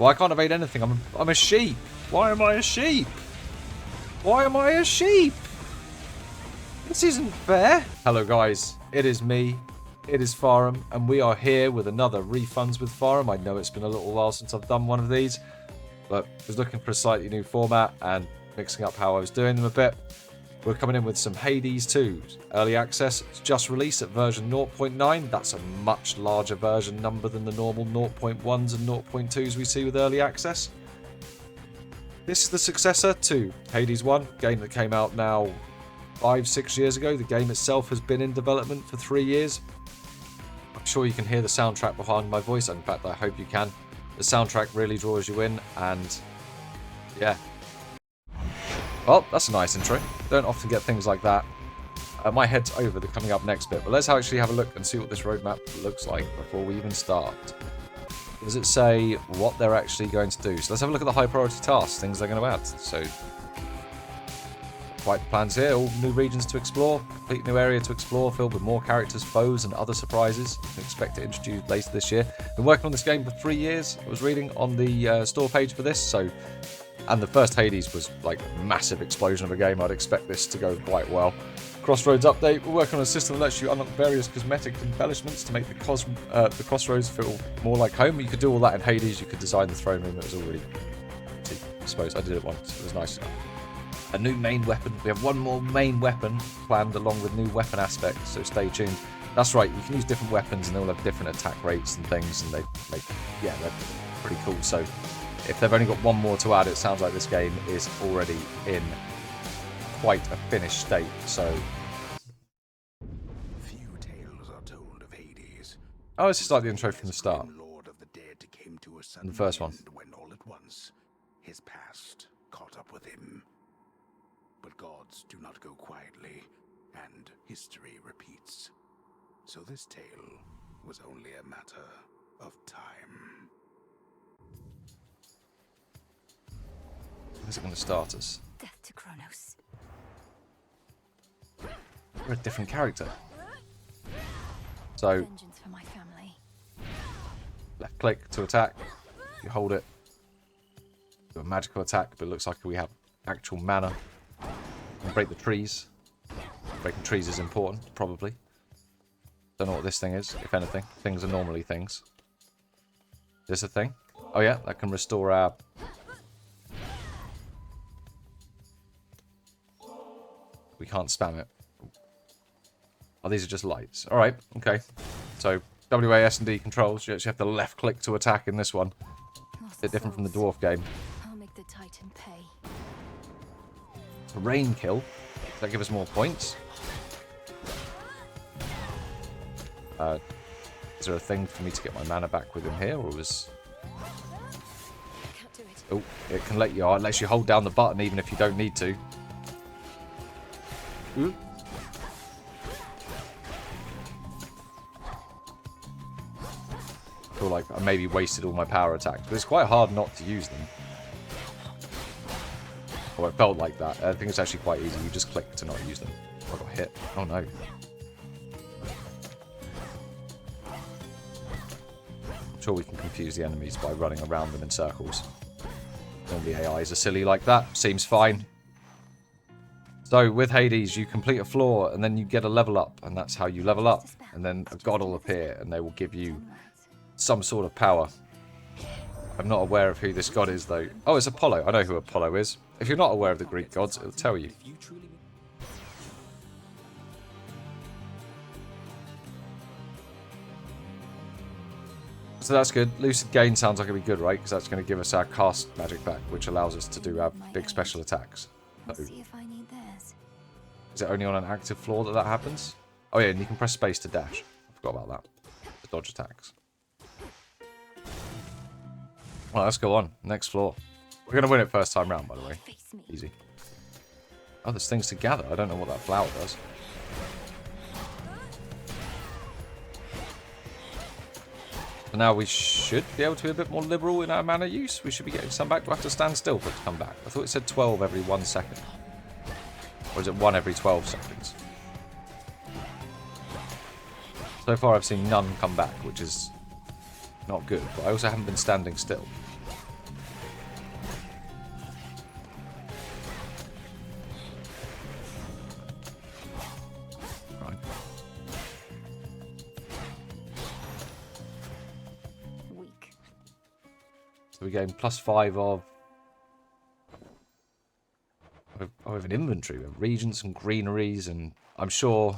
Well, I can't evade anything. I'm a sheep. Why am I a sheep? Why am I a sheep? This isn't fair. Hello, guys. It is me. It is Farham, and we are here with another Refunds with Farham. I know it's been a little while since I've done one of these, but I was looking for a slightly new format and mixing up how I was doing them a bit. We're coming in with some Hades 2 early access. It's just released at version 0.9. That's a much larger version number than the normal 0.1s and 0.2s we see with early access. This is the successor to Hades 1, game that came out now 5-6 years ago. The game itself has been in development for 3 years. I'm sure you can hear the soundtrack behind my voice. In fact, I hope you can. The soundtrack really draws you in, and yeah. Well, that's a nice intro. Don't often get things like that. My head's over the coming up next bit, but let's actually have a look and see what this roadmap looks like before we even start. Does it say what they're actually going to do? So let's have a look at the high priority tasks, things they're going to add. So, quite plans here, all new regions to explore, complete new area to explore, filled with more characters, foes, and other surprises. You can expect to introduce later this year. Been working on this game for 3 years. I was reading on the store page for this, so. And the first Hades was like a massive explosion of a game. I'd expect this to go quite well. Crossroads update. We're working on a system that lets you unlock various cosmetic embellishments to make the Crossroads feel more like home. You could do all that in Hades. You could design the throne room. It was already pretty, I suppose. I did it once. It was nice. A new main weapon. We have one more main weapon planned along with new weapon aspects, so stay tuned. That's right. You can use different weapons and they all have different attack rates and things, and they make, yeah, they're pretty cool. So if they've only got one more to add, it sounds like this game is already in quite a finished state. So, few tales are told of Hades. Oh, this is like the intro from the start. Lord of the dead came to a And the first one. When all at once his past caught up with him. But gods do not go quietly, and history repeats. So this tale was only a matter of time. Is it going to start us? Death to Kronos. We're a different character. So, Vengeance for my family. left click to attack. You hold it. Do a magical attack, but it looks like we have actual mana. And break the trees. Breaking trees is important, probably. Don't know what this thing is, if anything. Things are normally things. Is this a thing? Oh yeah, that can restore our... We can't spam it. Oh, these are just lights. Alright, okay. So, WAS and D controls. You actually have to left click to attack in this one. A bit different from the dwarf game. I'll make the Titan pay. A rain kill. Does that give us more points? Is there a thing for me to get my mana back with him here, or was... Can't do it. Oh, it can let you... Oh, it lets you hold down the button even if you don't need to. Ooh. I feel like I maybe wasted all my power attacks, but it's quite hard not to use them. Oh, it felt like that. I think it's actually quite easy. You just click to not use them. Oh, I got hit. Oh no. I'm sure we can confuse the enemies by running around them in circles. Normally AIs are silly like that. Seems fine. So, with Hades, you complete a floor, and then you get a level up, and that's how you level up. And then a god will appear, and they will give you some sort of power. I'm not aware of who this god is, though. Oh, it's Apollo. I know who Apollo is. If you're not aware of the Greek gods, it'll tell you. So that's good. Lucid Gain sounds like it'll be good, right? Because that's going to give us our cast magic back, which allows us to do our big special attacks. So, See if I need theirs. is it only on an active floor that happens? Oh yeah, and you can press space to dash. I forgot about that. To dodge attacks. Well, let's go on. Next floor. We're going to win it first time round, by the way. Face me. Easy. Oh, there's things to gather. I don't know what that flower does. So now we should be able to be a bit more liberal in our mana use. We should be getting some back. Do I have to stand still for it to come back? I thought it said 12 every 1 second. Or is it 1 every 12 seconds? So far I've seen none come back, which is not good. But I also haven't been standing still. So we gain +5 of... Oh, we have an inventory. We have regions and greeneries, and I'm sure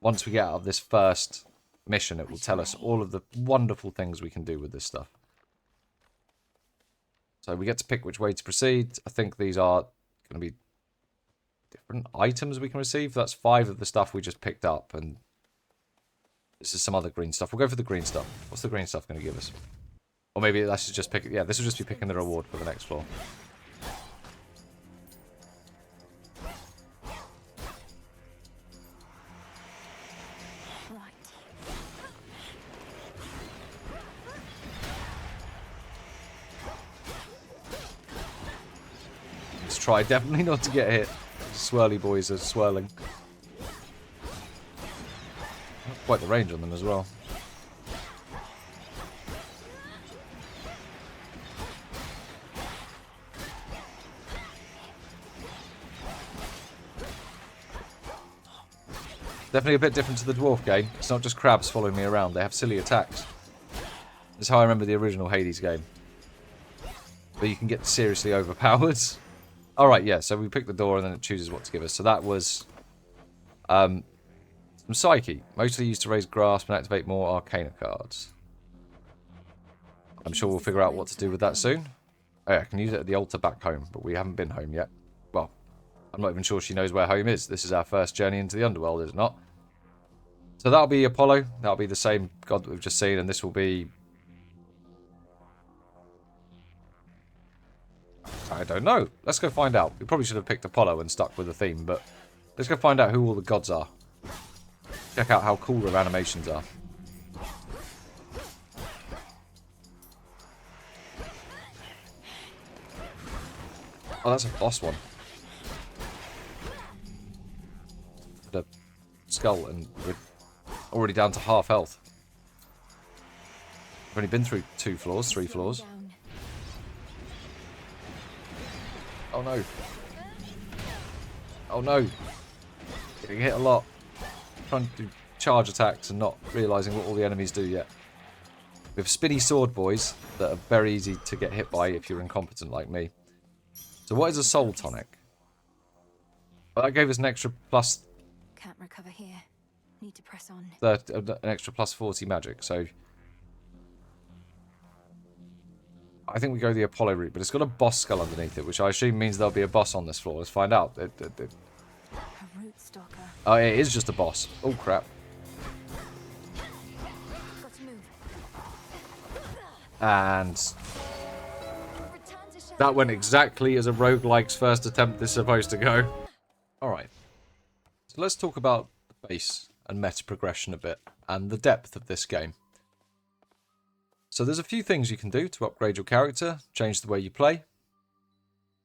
once we get out of this first mission, it will tell us all of the wonderful things we can do with this stuff. So we get to pick which way to proceed. I think these are going to be different items we can receive. That's 5 of the stuff we just picked up, and this is some other green stuff. We'll go for the green stuff. What's the green stuff going to give us? Or maybe that's just pick... Yeah, this will just be picking the reward for the next floor. Let's try definitely not to get hit. Swirly boys are swirling. Quite the range on them as well. Definitely a bit different to the dwarf game. It's not just crabs following me around. They have silly attacks. That's how I remember the original Hades game. But you can get seriously overpowered. Alright, yeah, so we pick the door and then it chooses what to give us. So that was some Psyche. Mostly used to raise grasp and activate more Arcana cards. I'm sure we'll figure out what to do with that soon. Oh yeah, I can use it at the altar back home, but we haven't been home yet. Well, I'm not even sure she knows where home is. This is our first journey into the underworld, is it not? So that'll be Apollo. That'll be the same god that we've just seen, and this will be... I don't know. Let's go find out. We probably should have picked Apollo and stuck with the theme, but let's go find out who all the gods are. Check out how cool their animations are. Oh, that's a boss one. The skull, and we're already down to half health. We've only been through 2 floors, 3 floors. Oh no. Oh no. Getting hit a lot. Trying to do charge attacks and not realising what all the enemies do yet. We have spinny sword boys that are very easy to get hit by if you're incompetent like me. So what is a soul tonic? Well, that gave us an extra plus... Can't recover here. Need to press on. An extra plus 40 magic, so... I think we go the Apollo route, but it's got a boss skull underneath it, which I assume means there'll be a boss on this floor. Let's find out. A root stalker. Oh, it is just a boss. Oh, crap. Got to move. And... that went exactly as a roguelike's first attempt is supposed to go. Alright. So let's talk about the base and meta progression a bit, and the depth of this game. So there's a few things you can do to upgrade your character, change the way you play.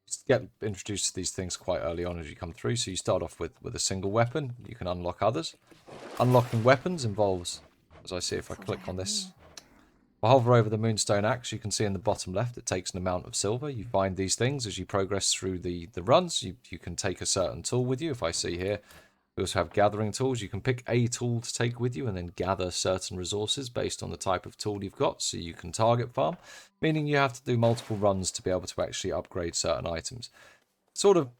You get introduced to these things quite early on as you come through, so you start off with a single weapon. You can unlock others. Unlocking weapons involves, as I see if I click on this, if I hover over the Moonstone Axe, you can see in the bottom left it takes an amount of silver. You find these things as you progress through the runs. You can take a certain tool with you. If I see here, we also have gathering tools. You can pick a tool to take with you and then gather certain resources based on the type of tool you've got, so you can target farm, meaning you have to do multiple runs to be able to actually upgrade certain items. Sort of,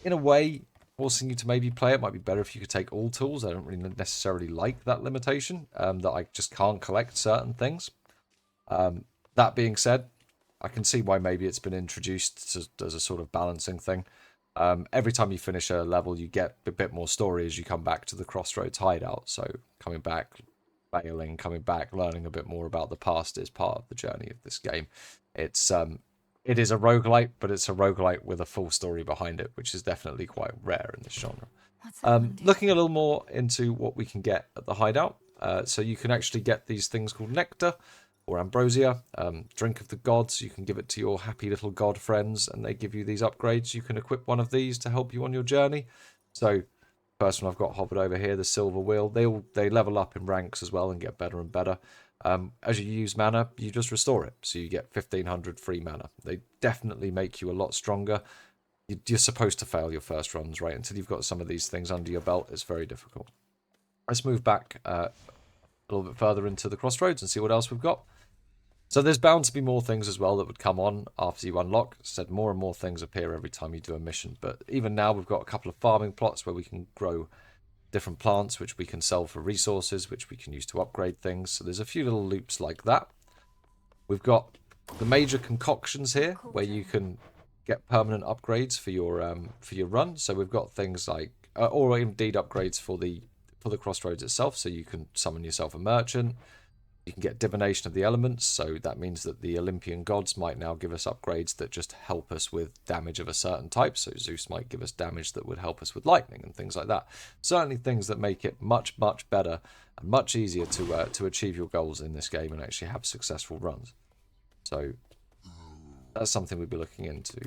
in a way, forcing you to maybe play it might be better if you could take all tools. I don't really necessarily like that limitation, that I just can't collect certain things. That being said, I can see why maybe it's been introduced as a sort of balancing thing. Every time you finish a level, you get a bit more story as you come back to the Crossroads hideout. So coming back, failing, coming back, learning a bit more about the past is part of the journey of this game. It is a roguelite, but it's a roguelite with a full story behind it, which is definitely quite rare in this genre. Looking a little more into what we can get at the hideout. So you can actually get these things called nectar or ambrosia, drink of the gods. You can give it to your happy little god friends and they give you these upgrades. You can equip one of these to help you on your journey. So first one I've got hovered over here, the silver wheel, they level up in ranks as well and get better and better. As you use mana, you just restore it, so you get 1500 free mana. They definitely make you a lot stronger. You're supposed to fail your first runs, right? Until you've got some of these things under your belt, it's very difficult. Let's move back a little bit further into the Crossroads and see what else we've got. So there's bound to be more things as well that would come on after you unlock. As I said, more and more things appear every time you do a mission. But even now we've got a couple of farming plots where we can grow different plants, which we can sell for resources, which we can use to upgrade things. So there's a few little loops like that. We've got the major concoctions here, where you can get permanent upgrades for your run. So we've got things like, or indeed upgrades for the crossroads itself. So you can summon yourself a merchant. You can get divination of the elements, so that means that the Olympian gods might now give us upgrades that just help us with damage of a certain type. So Zeus might give us damage that would help us with lightning and things like that. Certainly things that make it much, much better and much easier to achieve your goals in this game and actually have successful runs. So that's something we'd be looking into.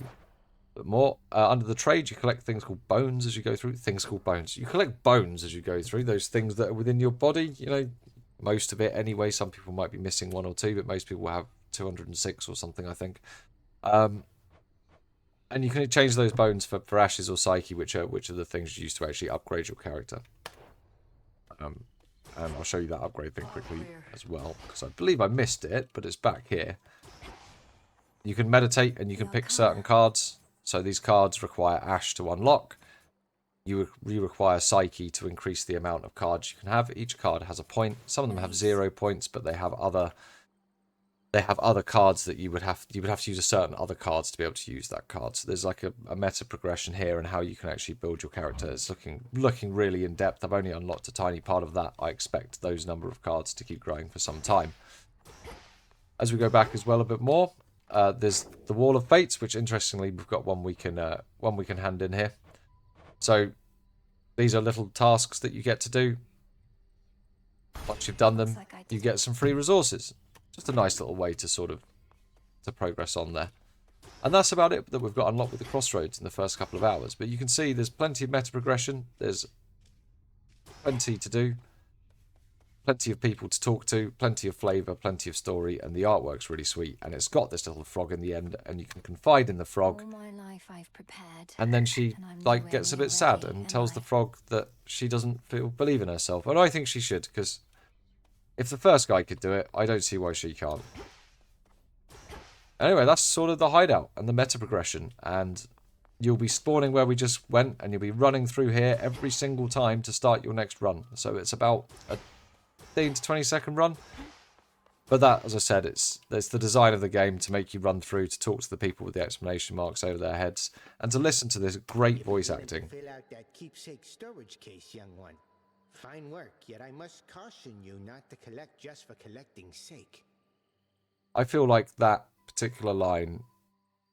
But more, under the trade, you collect things called bones as you go through. Things called bones. You collect bones as you go through, those things that are within your body, you know, most of it anyway. Some people might be missing one or two, but most people have 206 or something, I think. And you can change those bones for ashes or psyche, which are the things you use to actually upgrade your character. And I'll show you that upgrade thing quickly as well, because I believe I missed it, but it's back here. You can meditate and you can pick certain cards. So these cards require ash to unlock. You require Psyche to increase the amount of cards you can have. Each card has a point. Some of them have 0 points, but they have other cards that you would have to use a certain other cards to be able to use that card. So there's like a meta progression here and how you can actually build your character. It's looking really in depth. I've only unlocked a tiny part of that. I expect those number of cards to keep growing for some time. As we go back as well a bit more, there's the Wall of Fates, which interestingly we've got one we can hand in here. So these are little tasks that you get to do. Once you've done them, you get some free resources. Just a nice little way to progress on there. And that's about it that we've got unlocked with the crossroads in the first couple of hours. But you can see there's plenty of meta progression. There's plenty to do. Plenty of people to talk to, plenty of flavour, plenty of story, and the artwork's really sweet. And it's got this little frog in the end, and you can confide in the frog. All my life I've prepared, and then she gets a bit sad and tells the frog that she doesn't believe in herself. And I think she should, because if the first guy could do it, I don't see why she can't. Anyway, that's sort of the hideout and the meta progression. And you'll be spawning where we just went, and you'll be running through here every single time to start your next run. So it's about a 15 to 20 second run. But that, as I said, it's the design of the game to make you run through, to talk to the people with the exclamation marks over their heads, and to listen to this great voice acting. Fill out that keepsake storage case, young one. Fine work, yet I must caution you not to collect just for collecting's sake. I feel like that particular line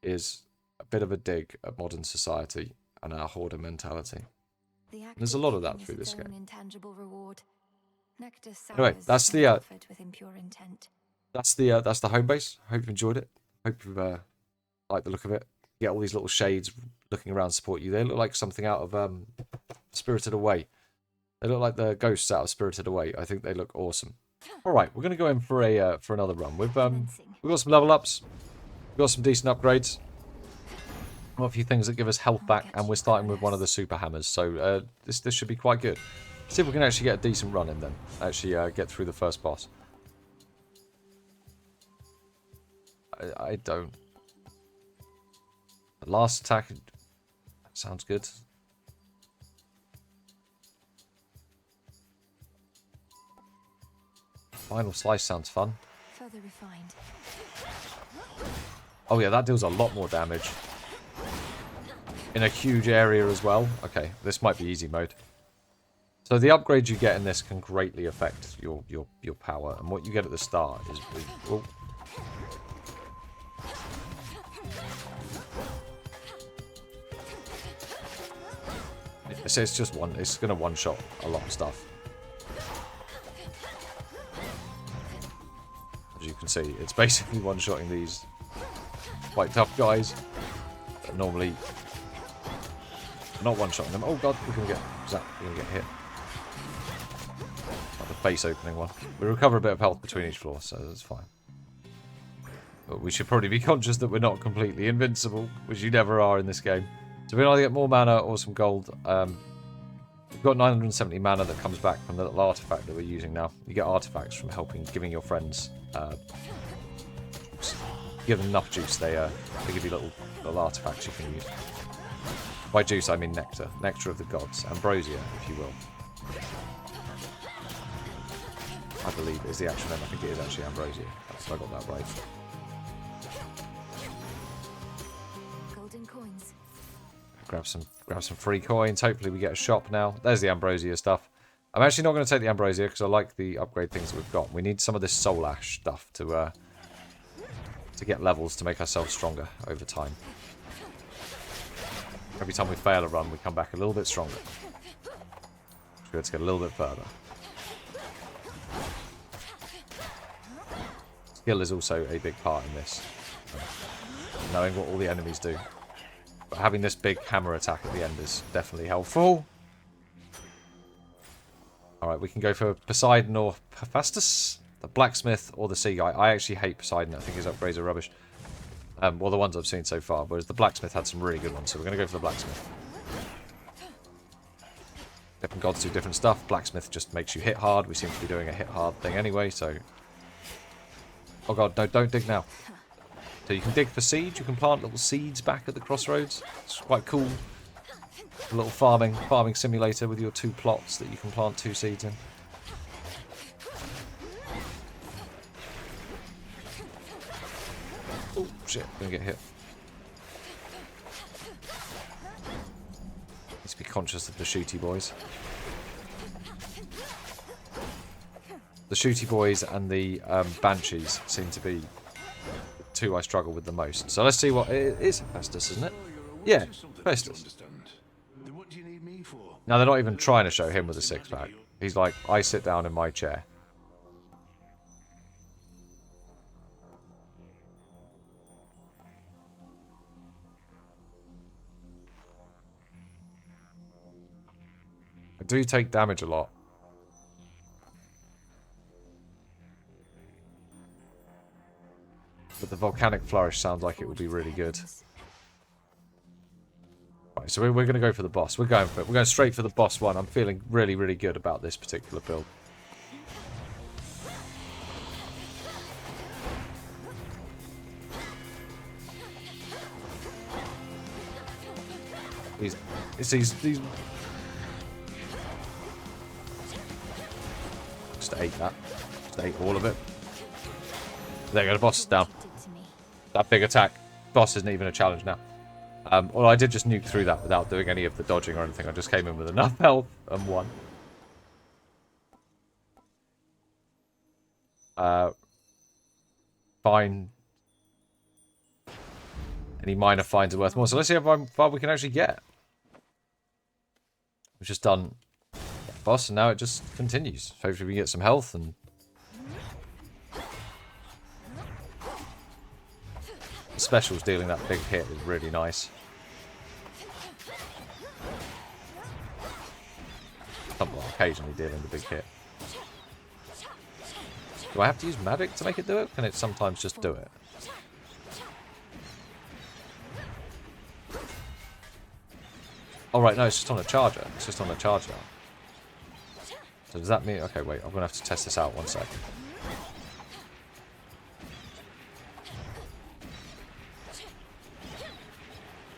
is a bit of a dig at modern society and our hoarder mentality. There's a lot of that through this game. Anyway, that's the home base. Hope you enjoyed it. Hope you like the look of it. You get all these little shades looking around to support you. They look like something out of Spirited Away. They look like the ghosts out of Spirited Away. I think they look awesome. All right, we're going to go in for another run. We've got some level ups. We've got some decent upgrades. We've got a few things that give us health back, and we're starting with one of the super hammers. So this should be quite good. See if we can actually get a decent run in then. Actually get through the first boss. I don't. The last attack. That sounds good. Final slice sounds fun. Further refined. Oh yeah, that deals a lot more damage. In a huge area as well. Okay, this might be easy mode. So the upgrades you get in this can greatly affect your power, and what you get at the start is oh. It's just one. It's gonna one shot a lot of stuff. As you can see, it's basically one shotting these quite tough guys. That normally, not one shotting them. Oh god, we're gonna get hit. The face opening one. We recover a bit of health between each floor, so that's fine. But we should probably be conscious that we're not completely invincible, which you never are in this game. So we can either get more mana or some gold. We've got 970 mana that comes back from the little artifact that we're using now. You get artifacts from giving your friends give them enough juice, they give you little artifacts you can use. By juice, I mean nectar. Nectar of the gods. Ambrosia, if you will. I believe is the actual name. I think it is actually ambrosia. I got that right. Golden coins. Grab some free coins. Hopefully we get a shop now. There's the ambrosia stuff. I'm actually not going to take the ambrosia because I like the upgrade things that we've got. We need some of this soul ash stuff to get levels to make ourselves stronger over time. Every time we fail a run, we come back a little bit stronger. So let's get a little bit further. Skill is also a big part in this. Knowing what all the enemies do. But having this big hammer attack at the end is definitely helpful. Alright, we can go for Poseidon or Hephaestus, the blacksmith or the sea guy. I actually hate Poseidon. I think his upgrades are rubbish. Well, the ones I've seen so far, whereas the blacksmith had some really good ones, so we're going to go for the blacksmith. Different gods do different stuff. Blacksmith just makes you hit hard. We seem to be doing a hit hard thing anyway, so... Oh god, no, don't dig now. So you can dig for seeds. You can plant little seeds back at the crossroads. It's quite cool. A little farming simulator with your 2 plots that you can plant 2 seeds in. Oh shit, gonna get hit. Let's be conscious of the shooty boys. The shooty boys and the banshees seem to be the 2 I struggle with the most. So let's see what it is. Hephaestus, isn't it? Yeah, Hephaestus. Now they're not even trying to show him with a 6-pack. He's like, I sit down in my chair. I do take damage a lot. But the volcanic flourish sounds like it would be really good. Right, so we're going to go for the boss. We're going for it. We're going straight for the boss one. I'm feeling really, really good about this particular build. These just ate that. Just ate all of it. There you go, the boss is down. That big attack. Boss isn't even a challenge now. Well, I did just nuke through that without doing any of the dodging or anything. I just came in with enough health and won. Fine. Any minor fines are worth more. So let's see how far we can actually get. We've just done that boss and now it just continues. Hopefully we get some health and... The specials dealing that big hit is really nice. Well, occasionally dealing the big hit. Do I have to use magic to make it do it? Can it sometimes just do it? Oh right, no, it's just on a charger. It's just on a charger. So does that mean... Okay, wait, I'm going to have to test this out 1 second.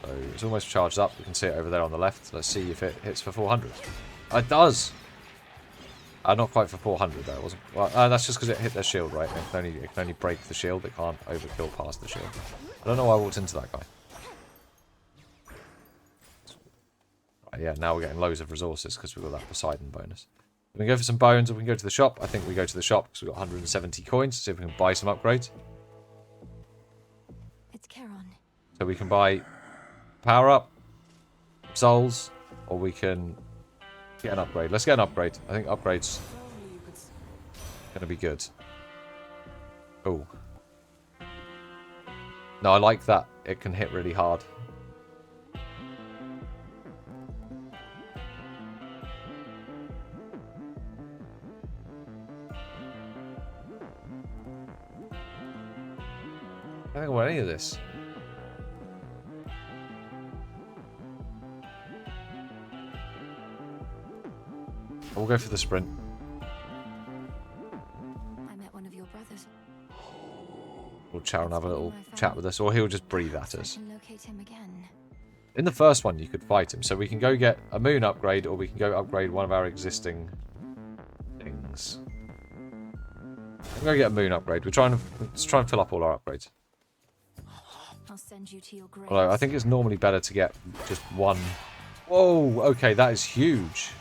So it's almost charged up. You can see it over there on the left. Let's see if it hits for 400. It does! Not quite for 400 though. It wasn't. Well, that's just because it hit their shield, right? It can only break the shield. It can't overkill past the shield. I don't know why I walked into that guy. Right, yeah, now we're getting loads of resources because we've got that Poseidon bonus. We can go for some bones or we can go to the shop. I think we go to the shop because we've got 170 coins. See if we can buy some upgrades. It's Charon. So we can buy power up, souls, or we can get an upgrade. Let's get an upgrade. I think upgrades gonna be good. Oh. No, I like that. It can hit really hard. I don't think I want any of this. We'll go for the sprint. I met one of your brothers. Charon have a little chat with us, or he'll just breathe at us. I can locate him again. In the first one, you could fight him, so we can go get a moon upgrade, or we can go upgrade one of our existing things. We'll go get a moon upgrade. Let's try and fill up all our upgrades. I'll send you to your grave. Although I think it's normally better to get just one. Whoa, okay, that is huge.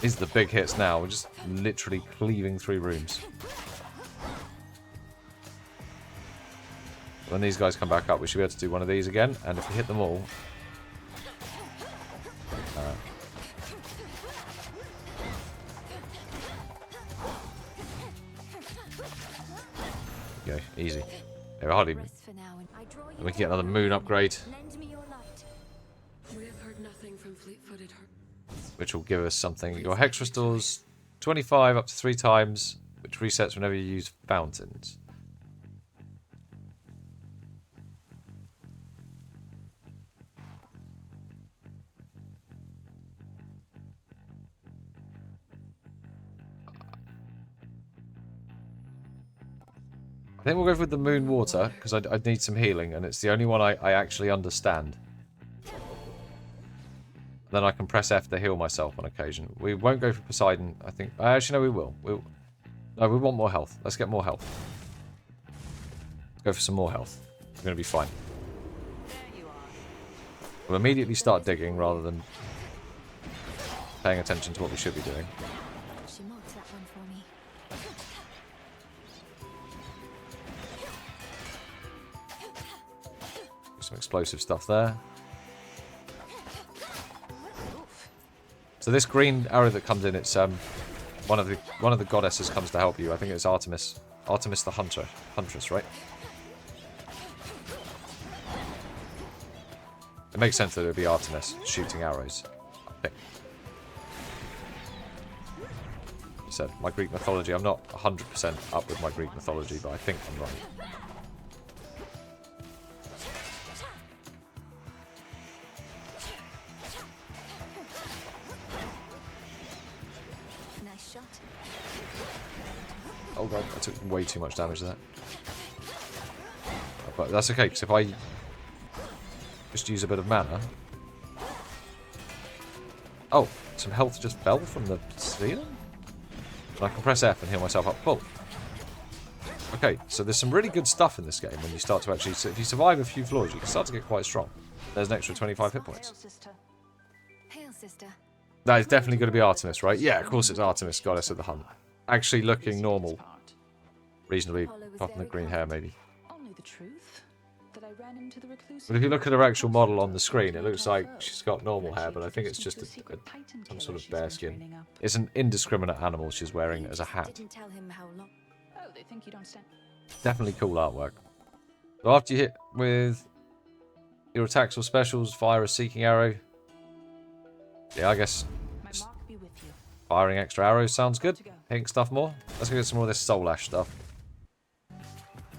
These are the big hits now. We're just literally cleaving through rooms. When these guys come back up, we should be able to do one of these again. And if we hit them all... Okay, easy. They're hardly... Rest for now, and I draw you And we can get another moon upgrade, Lend me your light. We have heard nothing from fleet-footed which will give us something. Your hex restores 25 up to 3 times, which resets whenever you use fountains. I think we'll go with the moon water, because I need some healing, and it's the only one I actually understand. Then I can press F to heal myself on occasion. We won't go for Poseidon, I think. Actually, no, we will. No, we want more health. Let's get more health. Let's go for some more health. We're going to be fine. We'll immediately start digging rather than paying attention to what we should be doing. She marked that one for me. Some explosive stuff there. So this green arrow that comes in, it's one of the goddesses comes to help you. I think it's Artemis. Artemis the huntress, right? It makes sense that it would be Artemis shooting arrows. I think. You said my Greek mythology. I'm not 100% up with my Greek mythology, but I think I'm right. Nice shot. Oh god, I took way too much damage there. But that's okay, because if I just use a bit of mana... Oh, some health just fell from the ceiling? And I can press F and heal myself up full. Okay, so there's some really good stuff in this game when you start to actually... So if you survive a few floors, you can start to get quite strong. There's an extra 25 hit points. Hail, sister. That is definitely going to be Artemis, right? Yeah, of course it's Artemis, goddess of the hunt. Actually looking normal. Reasonably, apart from the green hair, maybe. Only the truth that I ran into the recluse. But if you look at her actual model on the screen, it looks like she's got normal hair, but I think it's just some sort of bear skin. It's an indiscriminate animal she's wearing as a hat. Didn't tell him how long. Oh, they think you don't stand. Definitely cool artwork. So after you hit with your attacks or specials, fire a seeking arrow. Yeah, I guess My mark be with you. firing extra arrows sounds good. Hitting stuff more. Let's go get some more of this soul ash stuff,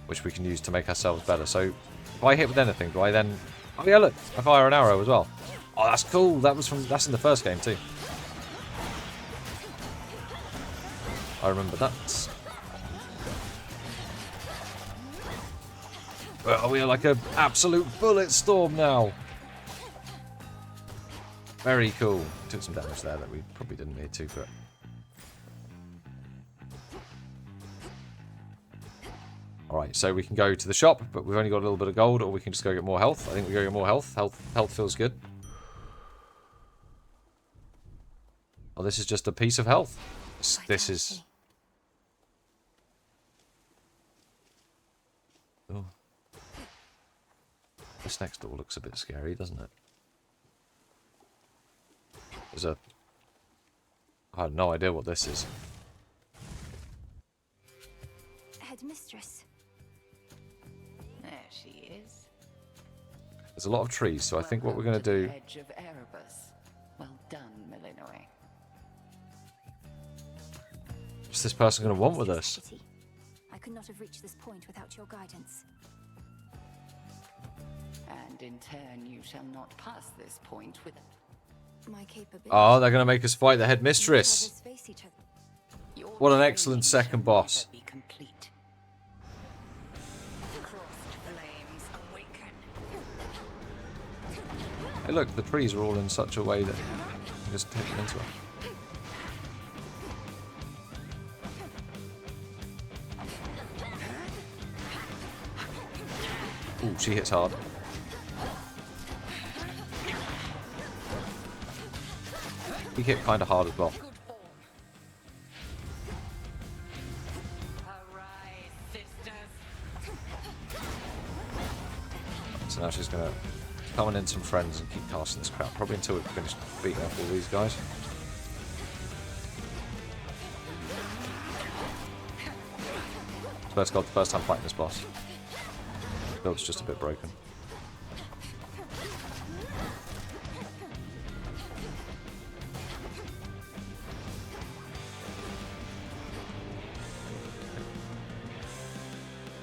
which we can use to make ourselves better. So if I hit with anything, do I then... Oh yeah, look, I fire an arrow as well. Oh, that's cool. That's in the first game too. I remember that. Well, we are like an absolute bullet storm now. Very cool. Took some damage there that we probably didn't need to, but... Alright, so we can go to the shop, but we've only got a little bit of gold, or we can just go get more health. I think we go get more health. Health feels good. Oh, this is just a piece of health. This is... Oh. This next door looks a bit scary, doesn't it? There's a... I have no idea what this is. Headmistress. There she is. There's a lot of trees, so I think what we're going to do... Edge of Erebus. Well done, Millenoi. What's this person going to want with us? Pity. I could not have reached this point without your guidance. And in turn, you shall not pass this point with... My capabilities. Oh, they're going to make us fight the headmistress. Others face each other. Your What an training excellent shall second boss. never be complete. Crossed flames awaken. Hey, look, the trees are all in such a way that you can just take them into it. Ooh, she hits hard. He hit kind of hard as well. Good form. Arise, sisters. So now she's going to summon in some friends and keep casting this crap. Probably until we finish beating up all these guys. Swear to God, the first time fighting this boss. The build's just a bit broken.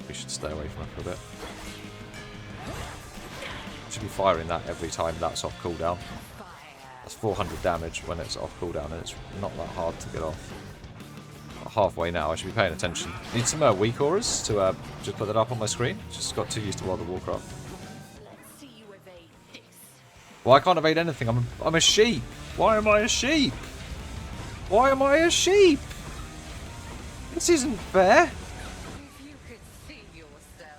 We should stay away from it for a bit. Should be firing that every time that's off cooldown. That's 400 damage when it's off cooldown, and it's not that hard to get off. About halfway now, I should be paying attention. Need some weak auras to just put that up on my screen. Just got too used to World of Warcraft. Let's see you evade this. Well, I can't evade anything. I'm a sheep. Why am I a sheep? Why am I a sheep? This isn't fair. If you could see yourself,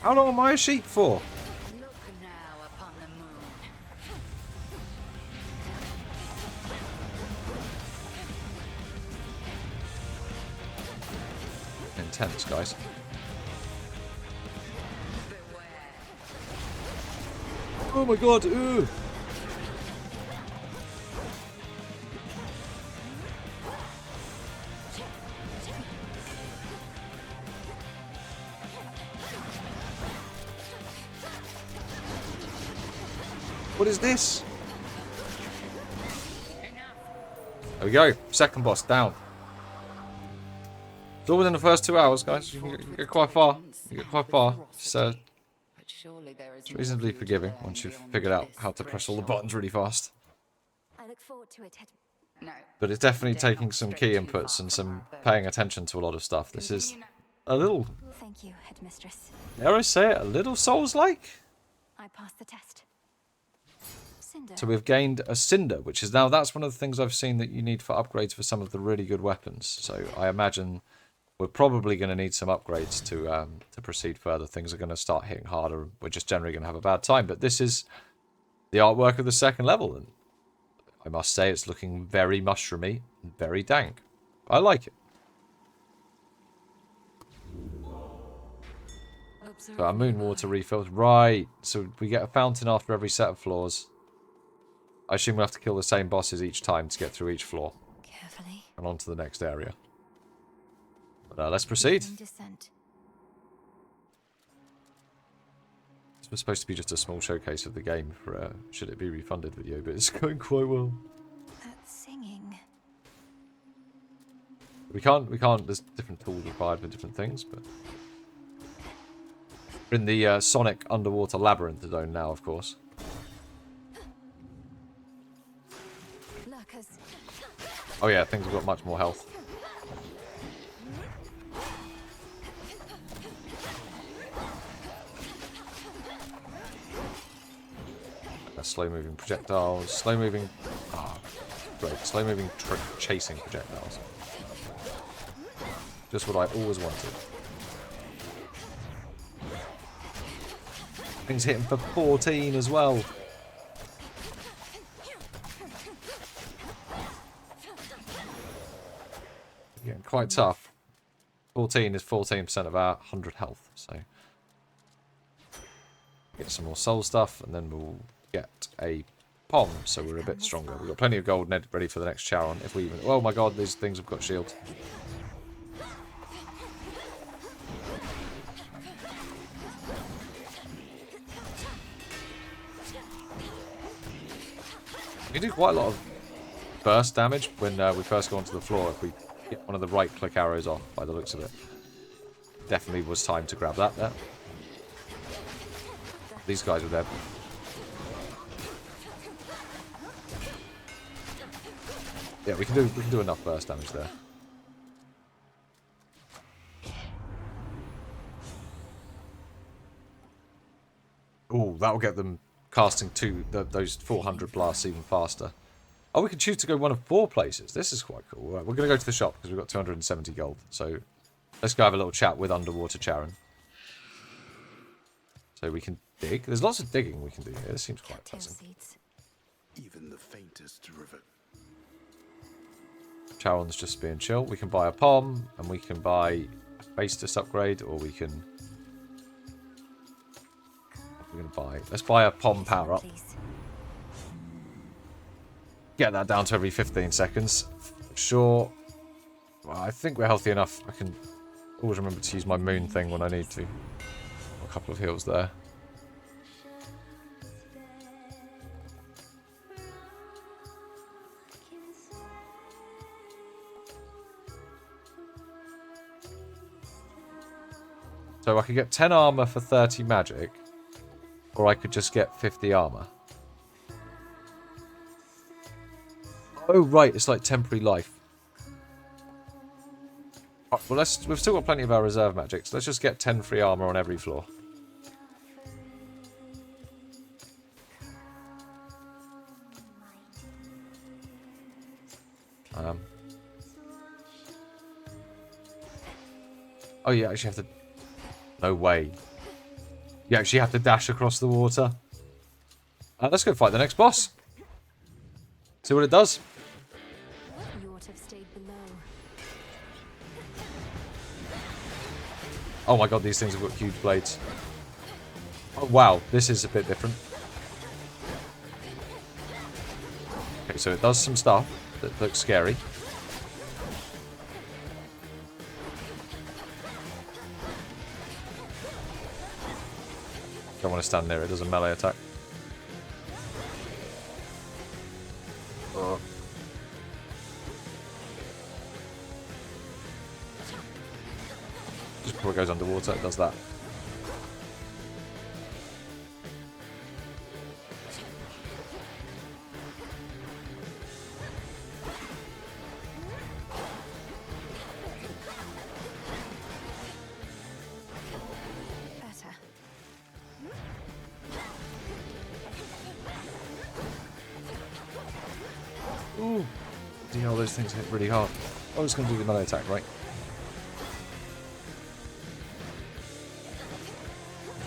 How long am I a sheep for? look now upon the moon. Intense, guys. Beware. Oh my god, ooh. What is this? There we go. Second boss down. It's all within the first 2 hours, guys. You can get quite far. You get quite far. So But surely there is it's reasonably forgiving once you've figured out how to press all the buttons really fast. I look forward to it, No. But it's definitely taking some key inputs and some paying attention to a lot of stuff. This is a little, Thank you, headmistress. dare I say it, a little Souls-like. I passed the test. Cinder. So we've gained a Cinder, which is now, that's one of the things I've seen that you need for upgrades for some of the really good weapons. So I imagine we're probably going to need some upgrades to proceed further. Things are going to start hitting harder. We're just generally going to have a bad time. But this is the artwork of the second level, and I must say it's looking very mushroomy and very dank. I like it. So our moon water refills. Right. So we get a fountain after every set of floors. I assume we'll have to kill the same bosses each time to get through each floor. Carefully. And on to the next area. But let's proceed. Beginning descent. This was supposed to be just a small showcase of the game for should it be refunded video, but it's going quite well. That singing. We can't, there's different tools required for different things, but... We're in the Sonic underwater labyrinth zone now, of course. Lurkers. Oh yeah, things have got much more health. Slow-moving projectiles, slow-moving... Ah, great. Slow-moving chasing projectiles. Just what I always wanted. Things hitting for 14 as well. Getting quite tough. 14 is 14% of our 100 health, so... Get some more soul stuff, and then we'll get a pom, so we're a bit stronger. We've got plenty of gold ready for the next Charon, if we even... Oh my god, these things have got shields. We do quite a lot of burst damage when we first go onto the floor if we get one of the right-click arrows off, by the looks of it. Definitely was time to grab that there. These guys are there. Yeah, we can do enough burst damage there. Ooh, that'll get them casting those 400 blasts even faster. Oh, we can choose to go one of 4 places. This is quite cool. Right, we're going to go to the shop because we've got 270 gold. So let's go have a little chat with Underwater Charon. So we can dig. There's lots of digging we can do here. This seems quite pleasant. Even the faintest river. Charon's just being chill. We can buy a pom, and we can buy a Faestus upgrade, or we can... What are we going to buy? Let's buy a pom power up. Get that down to every 15 seconds. Sure. Well, I think we're healthy enough. I can always remember to use my moon thing when I need to. A couple of heals there. So I could get 10 armor for 30 magic, or I could just get 50 armor. Oh, right, it's like temporary life. Right, well, we've still got plenty of our reserve magic, so let's just get 10 free armor on every floor. Oh, you actually have to... No way. You actually have to dash across the water. Let's go fight the next boss. See what it does. You ought to have stayed below. Oh my god, these things have got huge blades. Oh wow, this is a bit different. Okay, so it does some stuff that looks scary. Don't want to stand near it, it does a melee attack. Oh. Just before it goes underwater, it does that. Better. Ooh. See how those things hit really hard. Oh, it's going to do the melee attack, right?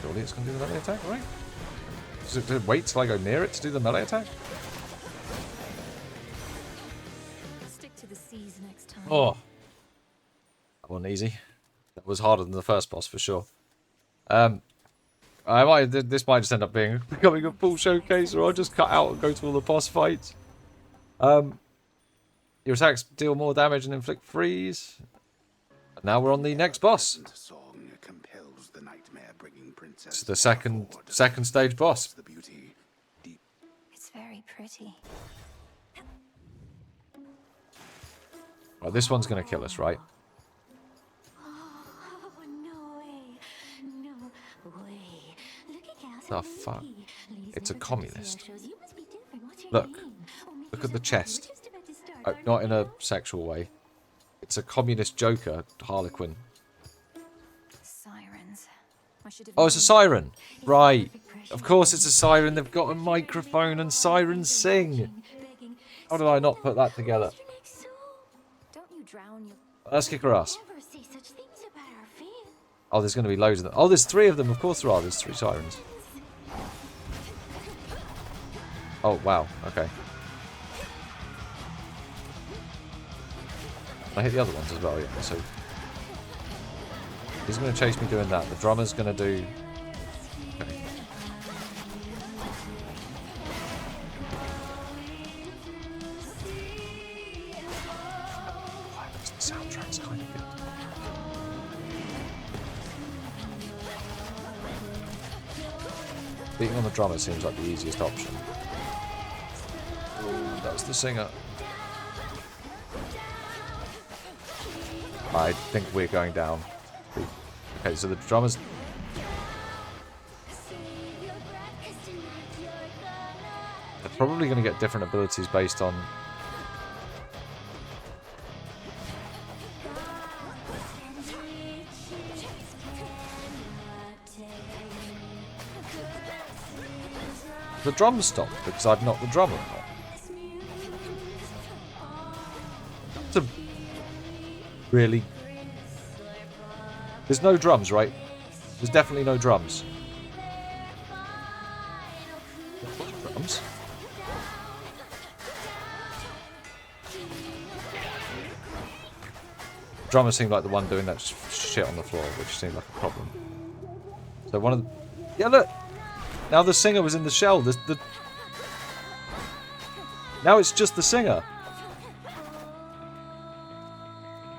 Surely it's going to do the melee attack, right? Does it wait till I go near it to do the melee attack? Stick to the seas next time. Oh. That wasn't easy. That was harder than the first boss, for sure. This might just end up becoming a full showcase, or I'll just cut out and go to all the boss fights. Your attacks deal more damage and inflict freeze. And now we're on the next boss. Song compels the nightmare, bringing princess It's the second stage boss. the beauty deep. It's very pretty. Right, this one's going to kill us, right? Oh, no way. No way. The fuck? It's a communist. Look at the chest. Not in a sexual way. It's a communist Joker, Harlequin. Sirens. Oh, it's a siren. Right. Of course it's a siren. They've got a microphone and sirens sing. How did I not put that together? Don't you drown your... Let's kick her ass. Never say such things about our fans. Oh, there's going to be loads of them. Oh, there's 3 of them. Of course there are. There's 3 sirens. Oh, wow. Okay. I hit the other ones as well, yeah. So he's going to chase me doing that. The drummer's going to do... Okay. The soundtrack's kind of good. Beating on the drummer seems like the easiest option. Ooh, that was the singer. I think we're going down. Okay, so the drummer's... They're probably going to get different abilities based on the drums stopped because I'd knocked the drum off. It's a really... There's no drums, right? There's definitely no drums. Drums? Drummer seemed like the one doing that shit on the floor, which seemed like a problem. So one of the... Yeah, look! Now the singer was in the shell. Now it's just the singer.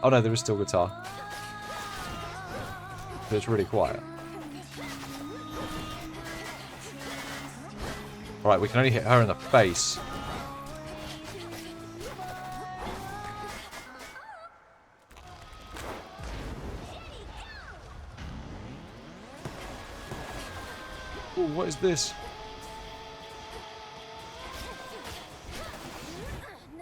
Oh no, there is still guitar. But it's really quiet. Alright, we can only hit her in the face. Ooh, what is this?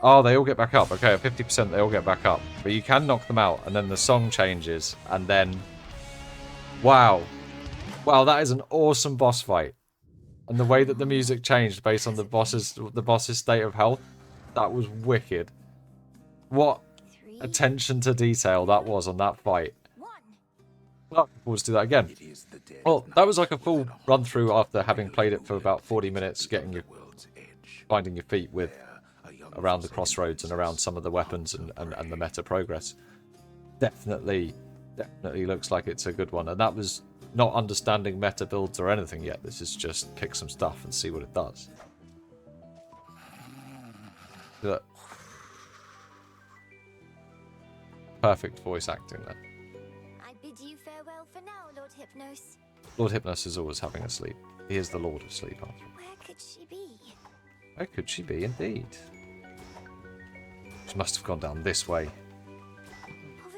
Oh, they all get back up. Okay, at 50% they all get back up. But you can knock them out, and then the song changes, and then... Wow. Wow, that is an awesome boss fight. And the way that the music changed based on the boss's state of health, that was wicked. What attention to detail that was on that fight. I'm looking forward to do that again. Well, that was like a full run through after having played it for about 40 minutes, finding your feet with around the crossroads and around some of the weapons and the meta progress. Definitely looks like it's a good one. And that was not understanding meta builds or anything yet. This is just pick some stuff and see what it does. Look. Perfect voice acting there. I bid you farewell for now, Lord Hypnos. Lord Hypnos is always having a sleep. He is the Lord of Sleep, after all. Where could she be? Where could she be, indeed? She must have gone down this way.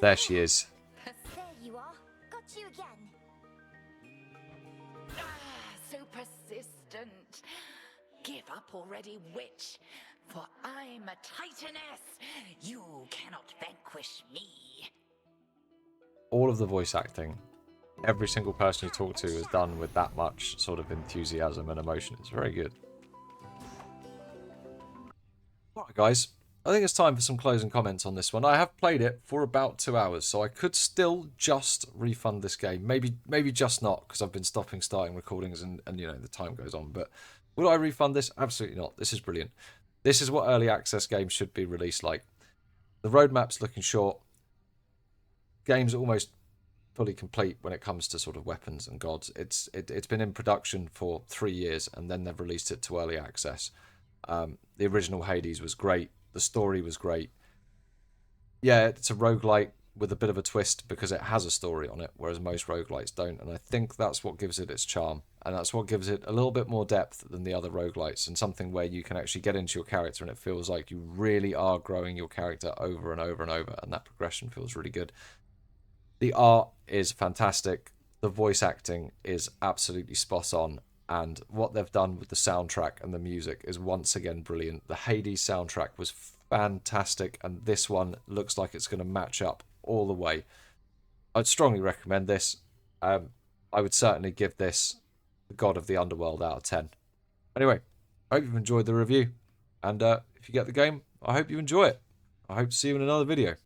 There she is. There you are. Got you again. So persistent. Give up already, witch. For I'm a titaness. You cannot vanquish me. All of the voice acting, every single person you talk to is done with that much sort of enthusiasm and emotion. It's very good. Alright guys, I think it's time for some closing comments on this one. I have played it for about 2 hours, so I could still just refund this game. Maybe just not, because I've been starting recordings and you know, the time goes on. But would I refund this? Absolutely not. This is brilliant. This is what early access games should be released like. The roadmap's looking short. Game's almost fully complete when it comes to sort of weapons and gods. It's been in production for 3 years, and then they've released it to early access. The original Hades was great. The story was great. Yeah, it's a roguelite with a bit of a twist because it has a story on it, whereas most roguelites don't. And I think that's what gives it its charm. And that's what gives it a little bit more depth than the other roguelites, and something where you can actually get into your character and it feels like you really are growing your character over and over and over, and that progression feels really good. The art is fantastic. The voice acting is absolutely spot on. And what they've done with the soundtrack and the music is once again brilliant. The Hades soundtrack was fantastic, and this one looks like it's going to match up all the way. I'd strongly recommend this. I would certainly give this the God of the Underworld out of 10. Anyway, I hope you've enjoyed the review. And if you get the game, I hope you enjoy it. I hope to see you in another video.